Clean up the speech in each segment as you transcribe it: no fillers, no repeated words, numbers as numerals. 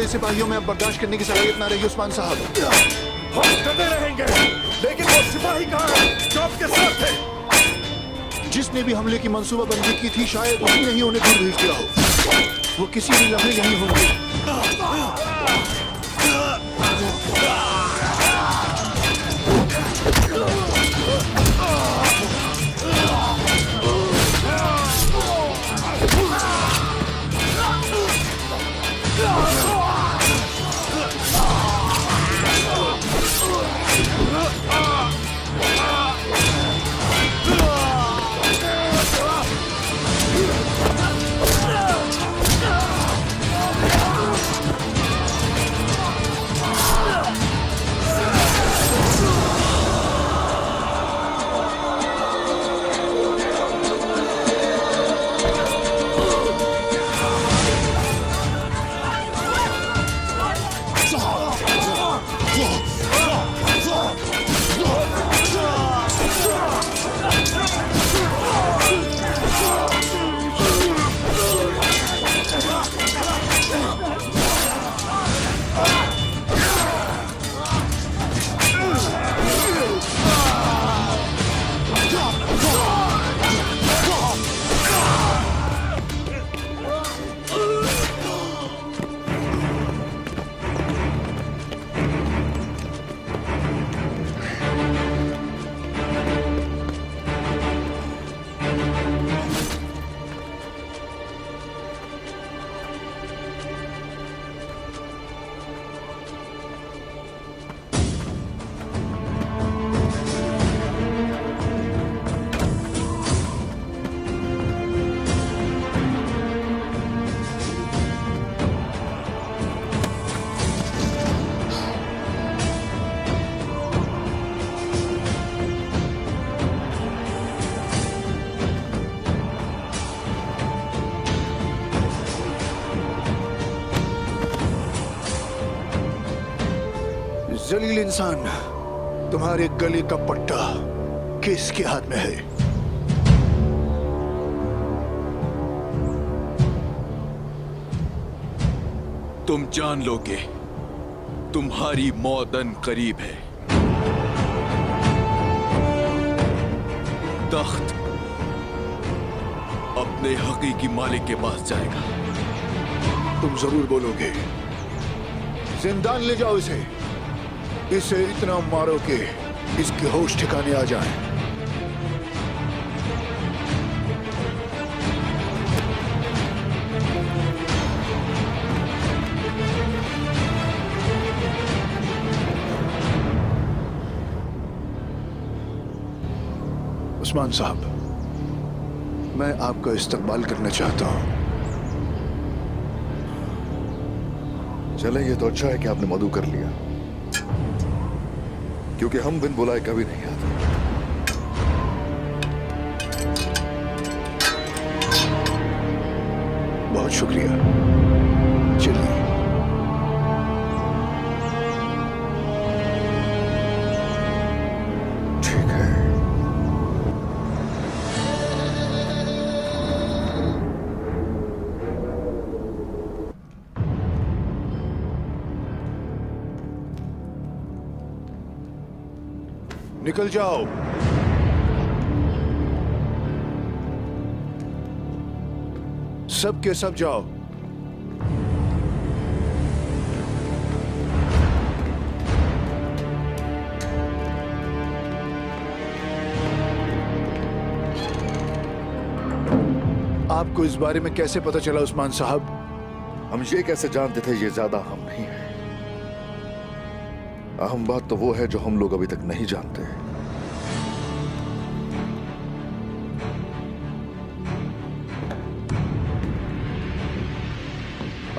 हमारे सिपाहियों में अब बर्दाश्त करने की सलाहियत ना रही उस्मान साहब। हम डटे रहेंगे, लेकिन वो सिपाही कहाँ है जो आपके साथ थे? जिसने भी हमले की मंसूबाबंदी की थी शायद उसी ने ही उन्हें दूर भेज दिया हो। वो किसी भी लम्हे यहीं होंगे। जलील इंसान, तुम्हारे गले का पट्टा किसके हाथ में है? तुम जान लोगे, तुम्हारी मौतन करीब है। तख्त अपने हकीकी मालिक के पास जाएगा। तुम जरूर बोलोगे। जिंदान ले जाओ इसे इतना मारो कि इसके होश ठिकाने आ जाएं। उस्मान साहब, मैं आपका इस्तकबाल करना चाहता हूं। चले, ये तो अच्छा है कि आपने मदू कर लिया, क्योंकि हम बिन बुलाए कभी नहीं आते। बहुत शुक्रिया। चलिए। ठीक है। निकल जाओ। सब के सब जाओ। आपको इस बारे में कैसे पता चला उस्मान साहब? हम ये कैसे जानते थे ये ज्यादा अहम नहीं है। अहम बात तो वो है जो हम लोग अभी तक नहीं जानते।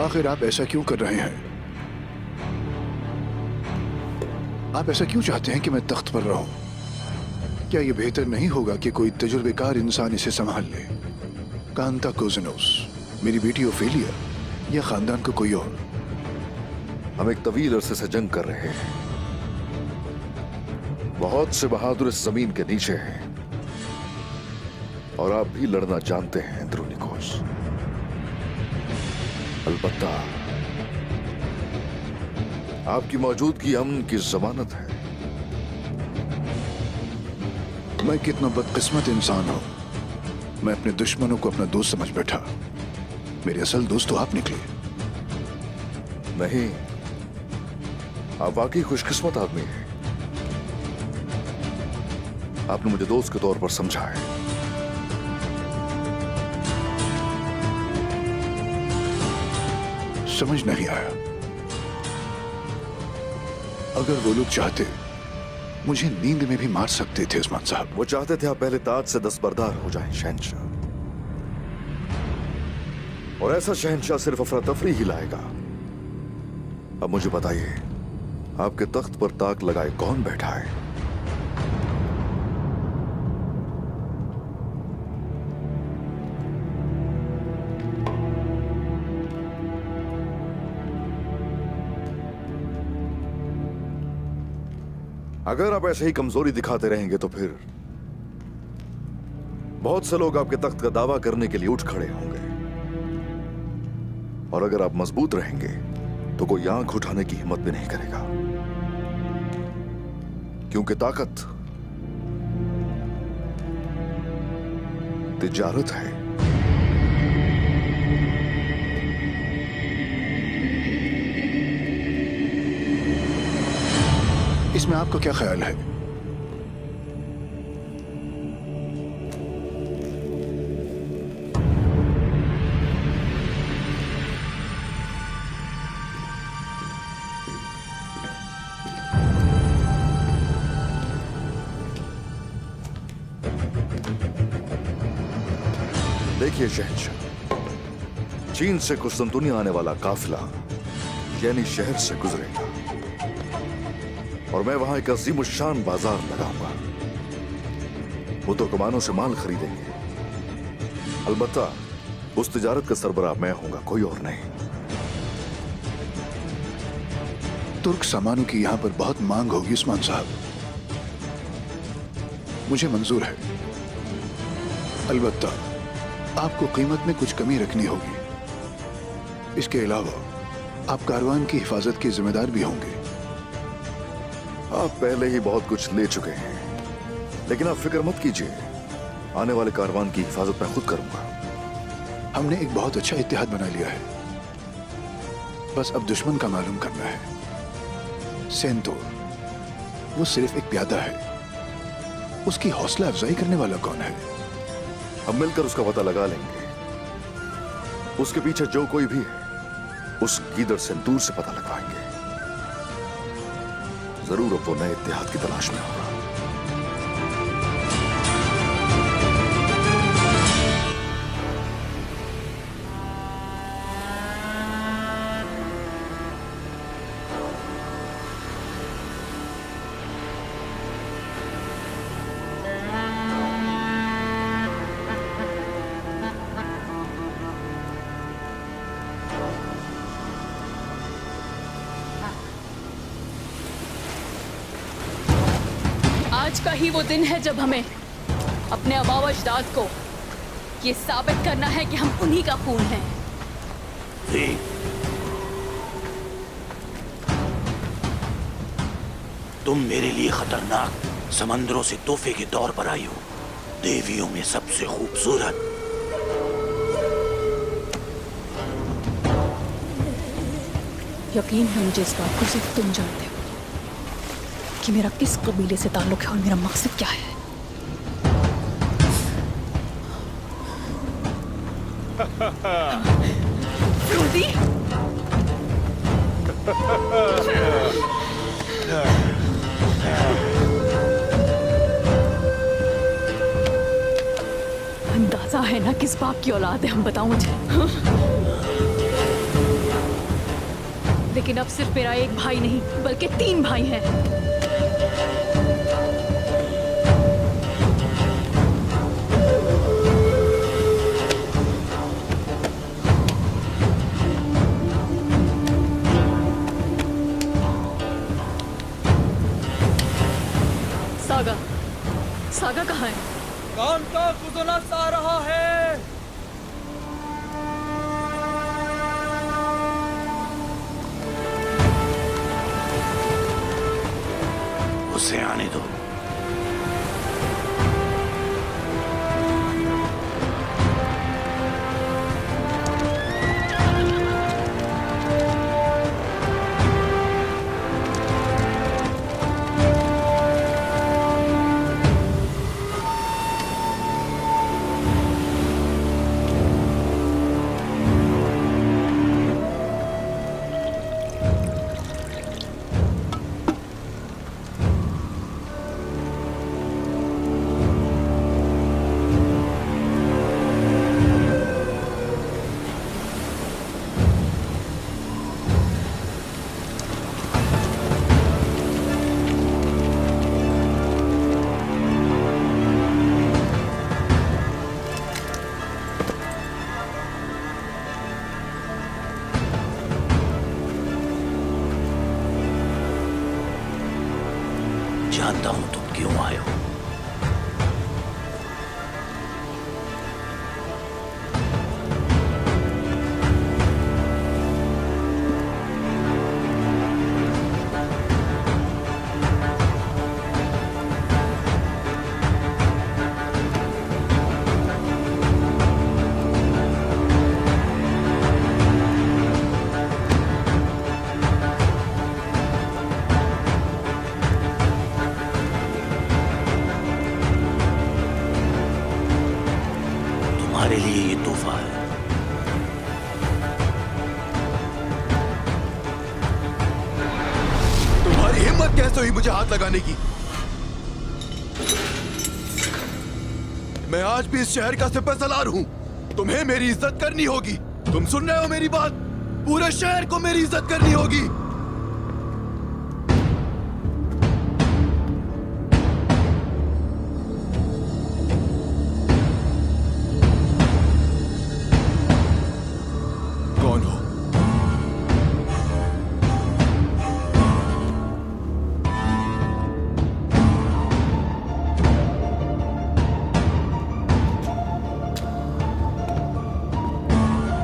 आखिर आप ऐसा क्यों कर रहे हैं? आप ऐसा क्यों चाहते हैं कि मैं तख्त पर रहूं? क्या यह बेहतर नहीं होगा कि कोई तजुर्बेकार इंसान इसे संभाल ले? कांता कोज़नोस, मेरी बेटी ओफेलिया, या खानदान को कोई और? हम एक तवील अरसे से जंग कर रहे हैं। बहुत से बहादुर इस जमीन के नीचे हैं, और आप भी लड़ना जानते हैं अंदरूनी कोस। अलबत्ता आपकी मौजूदगी अमन की जमानत है। मैं कितना बदकिस्मत इंसान हूं, मैं अपने दुश्मनों को अपना दोस्त समझ बैठा। मेरे असल दोस्त तो आप निकले। नहीं, आप वाकई खुशकिस्मत आदमी हैं। आपने मुझे दोस्त के तौर पर समझा है। समझ नहीं आया। अगर वो लोग चाहते मुझे नींद में भी मार सकते थे उस्मान साहब। वो चाहते थे आप पहले ताज से दस्तबरदार हो जाएं शहंशाह, और ऐसा शहंशाह सिर्फ अफरा तफरी ही लाएगा। अब मुझे बताइए, आपके तख्त पर ताक लगाए कौन बैठा है? अगर आप ऐसे ही कमजोरी दिखाते रहेंगे तो फिर बहुत से लोग आपके तख्त का दावा करने के लिए उठ खड़े होंगे, और अगर आप मजबूत रहेंगे तो कोई आंख उठाने की हिम्मत भी नहीं करेगा, क्योंकि ताकत तिजारत है। इसमें आपका क्या ख्याल है? देखिए शहंशाह, चीन से कुस्तुनतुनिया आने वाला काफिला यानी शहर से गुजरेगा, और मैं वहां एक अजीम शान बाजार लगाऊंगा। वो तो कमानों से माल खरीदेंगे। अलबत्ता उस तिजारत का सरबराह मैं होऊंगा, कोई और नहीं। तुर्क सामानों की यहां पर बहुत मांग होगी उस्मान साहब, मुझे मंजूर है। अलबत्ता आपको कीमत में कुछ कमी रखनी होगी। इसके अलावा आप कारवान की हिफाजत के जिम्मेदार भी होंगे। आप पहले ही बहुत कुछ ले चुके हैं, लेकिन आप फिक्र मत कीजिए, आने वाले कारवान की हिफाजत मैं खुद करूंगा। हमने एक बहुत अच्छा इत्तेहाद बना लिया है, बस अब दुश्मन का मालूम करना है। सेंतोर, वो सिर्फ एक प्यादा है, उसकी हौसला अफजाई करने वाला कौन है? हम मिलकर उसका पता लगा लेंगे। उसके पीछे जो कोई भी है, उस गीदड़ सेंतूर से पता लगवाएंगे। जरूर अब वो नए इत्तेहाद की तलाश में होगा। आज का ही वो दिन है जब हमें अपने आबाओ अजदाद को ये साबित करना है कि हम उन्हीं का खून है। तुम मेरे लिए खतरनाक समंदरों से तोहफे के तौर पर आई हो, देवियों में सबसे खूबसूरत। यकीन है मुझे इस बात को सिर्फ तुम जानते हो कि मेरा किस कबीले से ताल्लुक है और मेरा मकसद क्या है। फ्रूदी? अंदाजा है ना किस बाप की औलाद है हम, बताओ मुझे। लेकिन अब सिर्फ मेरा एक भाई नहीं बल्कि 3 भाई हैं। सागा, सागा कहाँ है? कांता कुदरत आ रहा है। उसे आने दो। जानता हूं तुम क्यों आए हो। तुम्हारे लिए ये तोहफा है। तुम्हारी हिम्मत कैसे हुई मुझे हाथ लगाने की? मैं आज भी इस शहर का सिपहसालार हूं। तुम्हें मेरी इज्जत करनी होगी। तुम सुन रहे हो मेरी बात? पूरे शहर को मेरी इज्जत करनी होगी। कौन हो?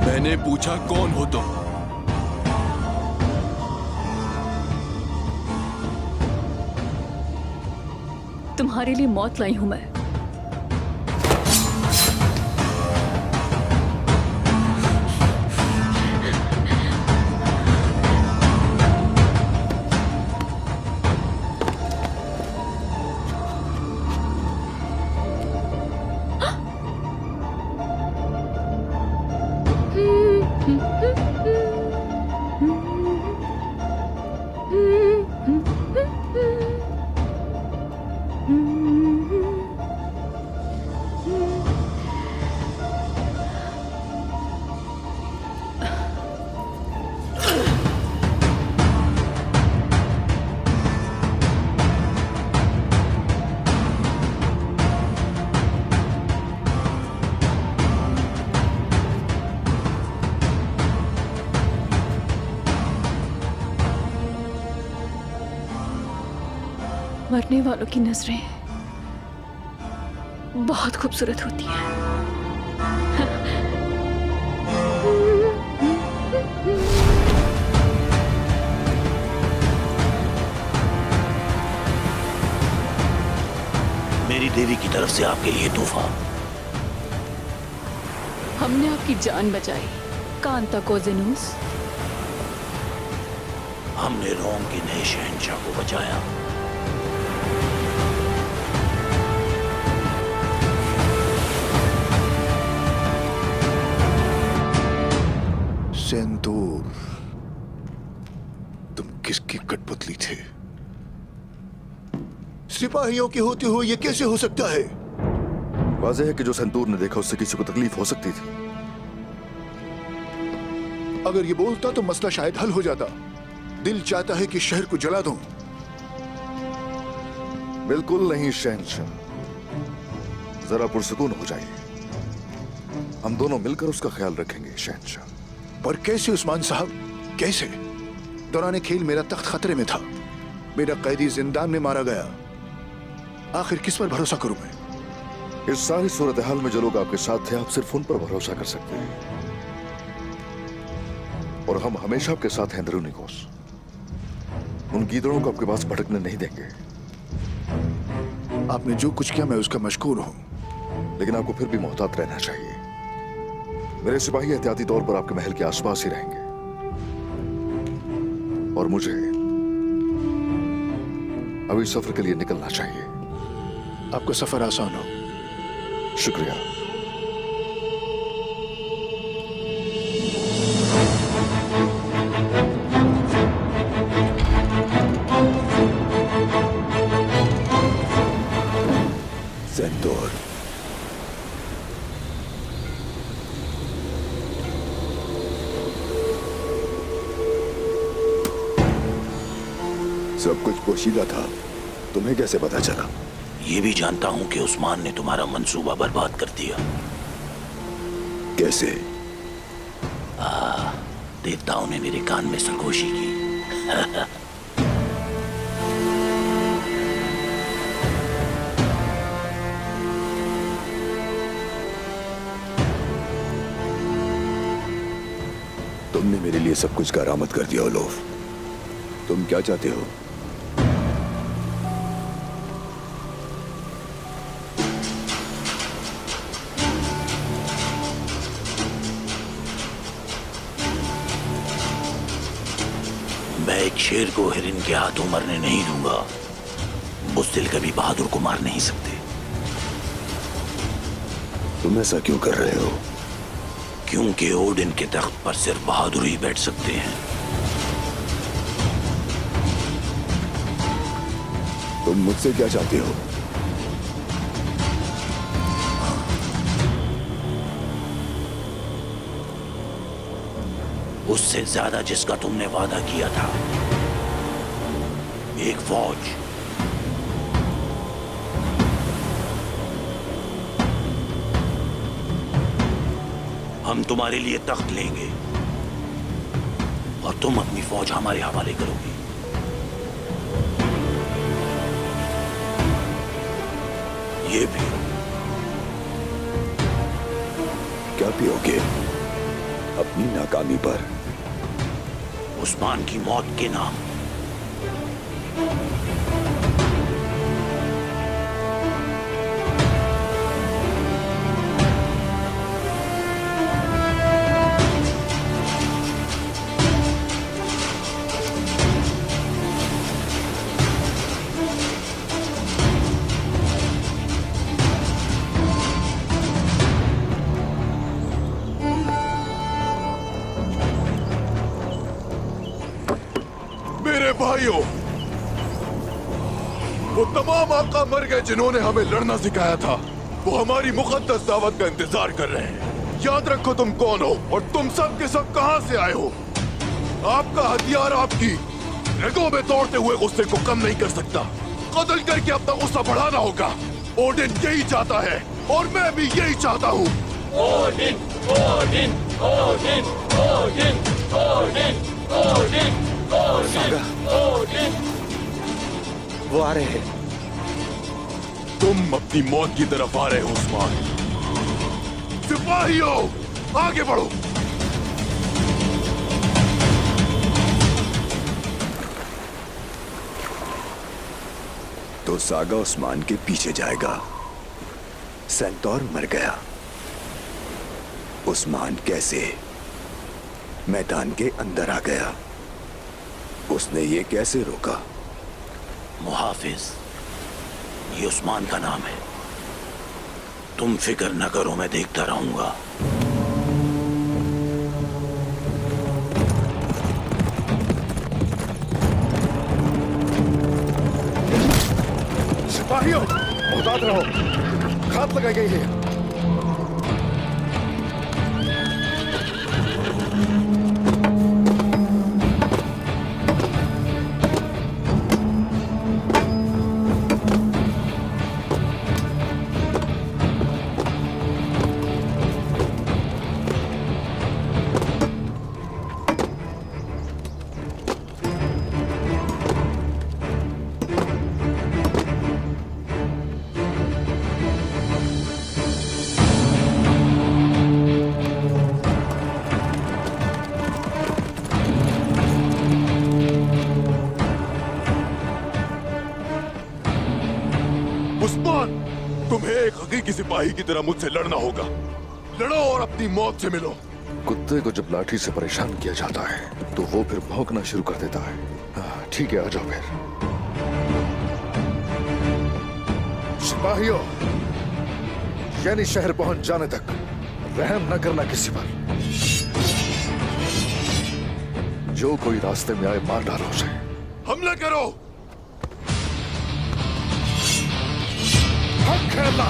मैंने पूछा कौन हो तुम? तुम्हारे लिए मौत लाई हूं मैं। मरने वालों की नजरें बहुत खूबसूरत होती हैं। मेरी देवी की तरफ से आपके लिए तोहफा। हमने आपकी जान बचाई कांता कोजेनूस। हमने रोम के नए शहंशाह को बचाया। सेंतूर, तुम किसकी कठपुतली थे? सिपाहियों की होते हुए ये कैसे हो सकता है? वाज़ेह है कि जो सेंतूर ने देखा उससे किसी को तकलीफ हो सकती थी। अगर ये बोलता तो मसला शायद हल हो जाता। दिल चाहता है कि शहर को जला दूं। बिल्कुल नहीं शहंशाह, जरा पुरसुकून हो जाइए। हम दोनों मिलकर उसका ख्याल रखेंगे शहंशाह। पर कैसे उस्मान साहब, कैसे? दौरान खेल मेरा तख्त खतरे में था। मेरा कैदी जिंदान में मारा गया। आखिर किस पर भरोसा करूं मैं? इस सारी सूरत हाल में जो लोग आपके साथ थे, आप सिर्फ उन पर भरोसा कर सकते हैं। और हम हमेशा आपके साथ हैं अंदरूनी कोस। उन गीदड़ों को आपके पास भटकने नहीं देंगे। आपने जो कुछ किया मैं उसका मशकूर हूं। लेकिन आपको फिर भी मोहतात रहना चाहिए। मेरे सिपाही एहतियाती तौर पर आपके महल के आसपास ही रहेंगे और मुझे अभी सफर के लिए निकलना चाहिए। आपका सफर आसान हो। शुक्रिया। सेंटोर, सब कुछ पोशीदा था, तुम्हें कैसे पता चला? ये भी जानता हूं कि उस्मान ने तुम्हारा मंसूबा बर्बाद कर दिया। कैसे? देवताओं ने मेरे कान में सरगोशी की। तुमने मेरे लिए सब कुछ करामत कर दिया ओलोफ। तुम क्या चाहते हो? मैं एक शेर को हिरन के हाथों मरने नहीं दूंगा। बुज़दिल कभी बहादुर को मार नहीं सकते। तुम ऐसा क्यों कर रहे हो? क्योंकि ओडिन के तख्त पर सिर्फ बहादुर ही बैठ सकते हैं। तुम मुझसे क्या चाहते हो? उससे ज्यादा जिसका तुमने वादा किया था, एक फौज। हम तुम्हारे लिए तख्त लेंगे और तुम अपनी फौज हमारे हवाले करोगे। ये भी। क्या पियोगे अपनी नाकामी पर? उस्मान की मौत के नाम। भाइयों, वो तमाम आका मर गए जिन्होंने हमें लड़ना सिखाया था। वो हमारी मुकद्दस दावत का इंतजार कर रहे हैं। याद रखो तुम कौन हो और तुम सब के सब कहां से आए हो। आपका हथियार आपकी रगों में तोड़ते हुए गुस्से को कम नहीं कर सकता। कत्ल करके अपना गुस्सा बढ़ाना होगा। ओडिन यही चाहता है और मैं भी यही चाहता हूँ। Odin, Odin, Odin, Odin, Odin, Odin, Odin. वो आ रहे हैं। तुम अपनी मौत की तरफ आ रहे हो उस्मान। सिपाहियों, आगे बढ़ो। तो सागा उस्मान के पीछे जाएगा। सेंटोर मर गया। उस्मान कैसे मैदान के अंदर आ गया? उसने ये कैसे रोका? मुहाफिज, ये उस्मान का नाम है। तुम फिक्र न करो, मैं देखता रहूंगा। सिपाहियों, मुहतात रहो। घात लगाई गई है। एक हकीकी सिपाही की तरह मुझसे लड़ना होगा। लड़ो और अपनी मौत से मिलो। कुत्ते को जब लाठी से परेशान किया जाता है तो वो फिर भौंकना शुरू कर देता है। ठीक है, आ जाओ फिर। सिपाहियों, यानी शहर पहुंच जाने तक रहम न करना किसी पर। जो कोई रास्ते में आए मार डालो उसे। हमला करो। हक खेलना।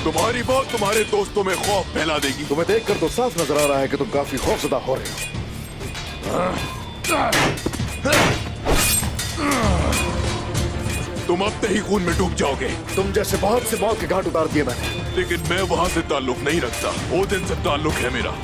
तुम्हारी मौत तुम्हारे दोस्तों में खौफ फैला देगी। तुम्हें देखकर तो साफ नजर आ रहा है कि तुम काफी खौफजदा हो रहे हो। तुम अब ही खून में डूब जाओगे। तुम जैसे बहुत से मौत के घाट उतार दिए मैंने, लेकिन मैं वहां से ताल्लुक नहीं रखता। वो दिन से ताल्लुक है मेरा।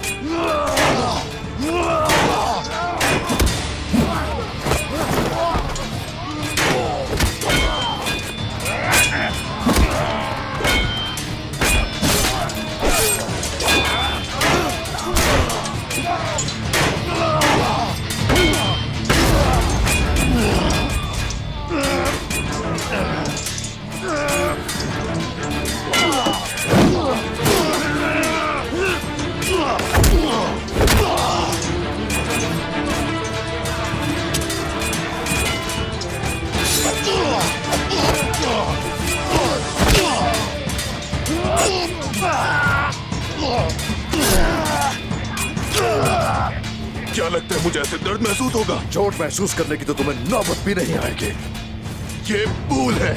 क्या लगता है मुझे ऐसे दर्द महसूस होगा? चोट महसूस करने की तो तुम्हें नौबत भी नहीं आएगी। ये भूल है।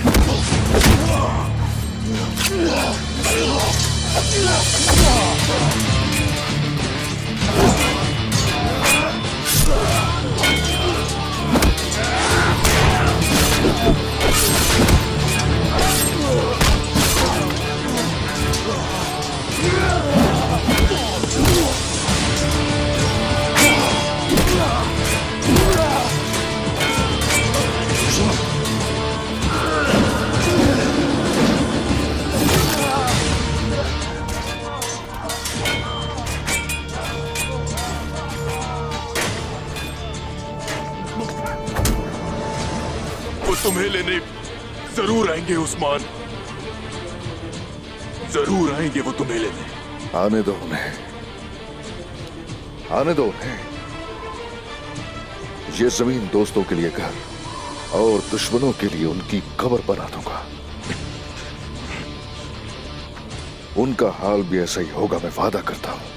वो तुम्हें लेने जरूर आएंगे उस्मान, जरूर आएंगे वो तुम्हें लेने। आने दो उन्हें, आने दो उन्हें। ये जमीन दोस्तों के लिए घर और दुश्मनों के लिए उनकी कब्र बना दूंगा। उनका हाल भी ऐसा ही होगा, मैं वादा करता हूं।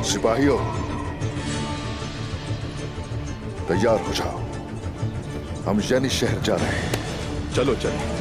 सिपाहियों, तैयार हो जाओ। हम यानी शहर जा रहे हैं। चलो चलो।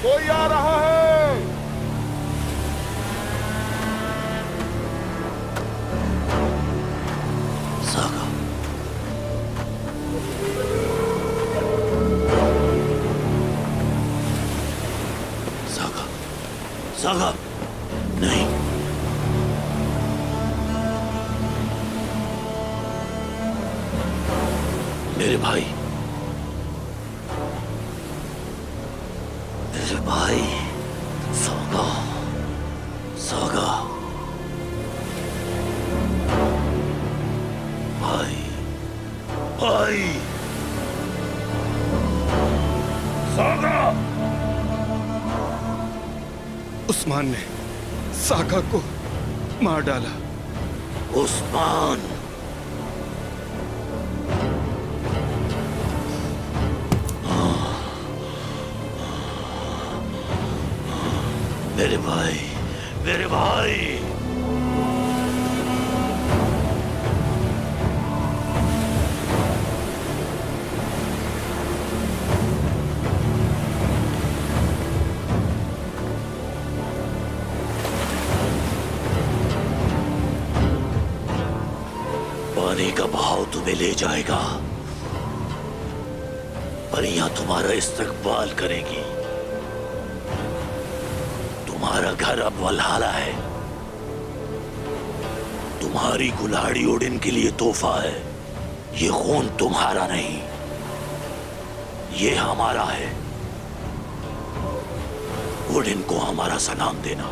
कोई आ रहा है। सागा, सागा, सागा, नहीं। मेरे भाई, मेरे भाई, सागा, सागा, भाई, भाई, सागा। उस्मान ने सागा को मार डाला। उस्मान, मेरे भाई, मेरे भाई। पानी का बहाव तुम्हें ले जाएगा, परियां तुम्हारा इस्तकबाल करेगी। तुम्हारा घर अब वल्हाला है। तुम्हारी कुल्हाड़ी ओडिन के लिए तोहफा है। ये खून तुम्हारा नहीं, ये हमारा है। ओडिन को हमारा सलाम देना।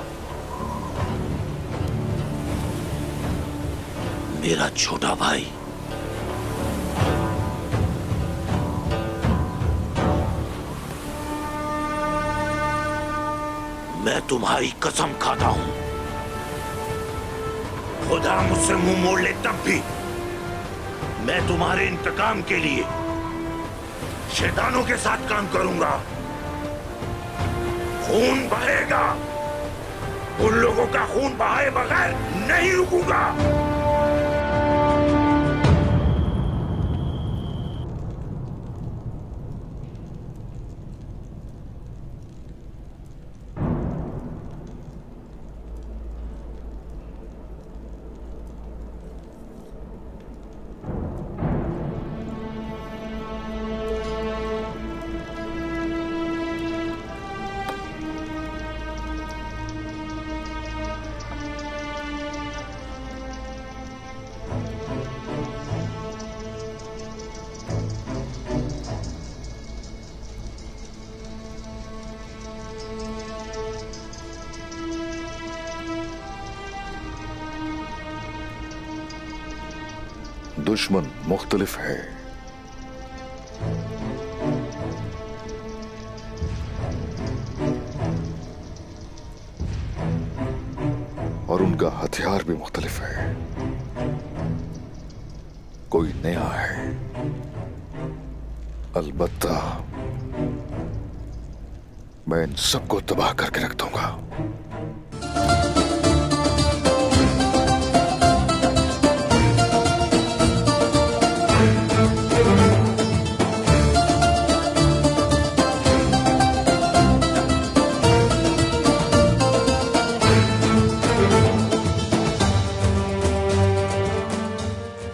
मेरा छोटा भाई, मैं तुम्हारी कसम खाता हूं, खुदा मुझसे मुंह मोड़ ले तब भी मैं तुम्हारे इंतकाम के लिए शैतानों के साथ काम करूंगा। खून बहेगा, उन लोगों का खून बहाए बगैर नहीं रुकूंगा। दुश्मन मुख्तलिफ है, और उनका हथियार भी मुख्तलिफ है। कोई नया है, अलबत्ता मैं इन सबको तबाह करके रख दूंगा।